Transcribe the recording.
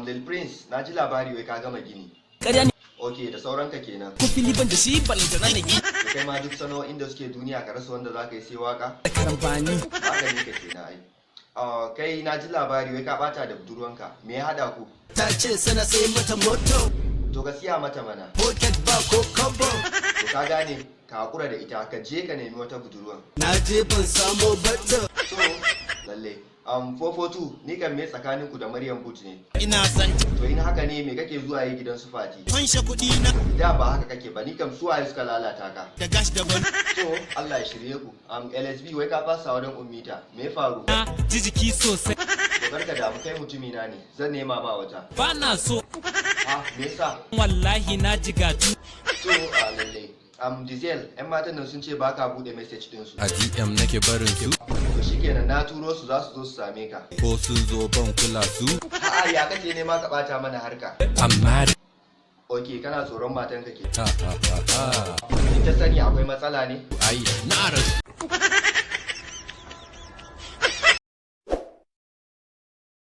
Lil Prince, na ji labari wai ka gama gini. Ƙarya ne. Ok, da sauranka kenan. Ko fili ban da shi balantana na gi. Da kai ma duk sana'o'in da suke duniya ka rasa wanda za ka yi sai waka? Da karambani. Haka ne ka kenan ai. Kai na ji labari wai ka bata da budurwanka. Me ya haɗa ku? Ta ce sana sai mata moto. To ka siya mata mana. Pocket ba ko kobo. To ka gane ka hakura da ita ka je ka nemi wata budurwan. Na je ban samo bata. So, lalle. 442 ni kan me tsakanin ku da Maryam Boot ne. Ina san To in haka ne me kake zuwa yi gidan su Fati? fanshe kuɗi na. Da ba haka kake ba ni kam suwaye suka lalata ka. Da gash daban. To Allah ya shirye ku. LSB wai ka fasa wurin ummita. Me ya faru? Na ji jiki sosai. To karka damu kai mutumi na ne. Zan nema ma wata. Ba na so. Me yasa? Wallahi na jigatu. To lalle. Diesel, 'yan matan nan sun ce ba ka buɗe message ɗinsu. A DM nake barin su, To shikenan na turo su za su zo su same ka. ko sun zo ban kula su. A'a ya kake nema ka ɓata mana harka. Amma Ok, kana tsoron matanka ke. ha ha ha ha. In ta sani akwai matsala ne? Ai, na rasu.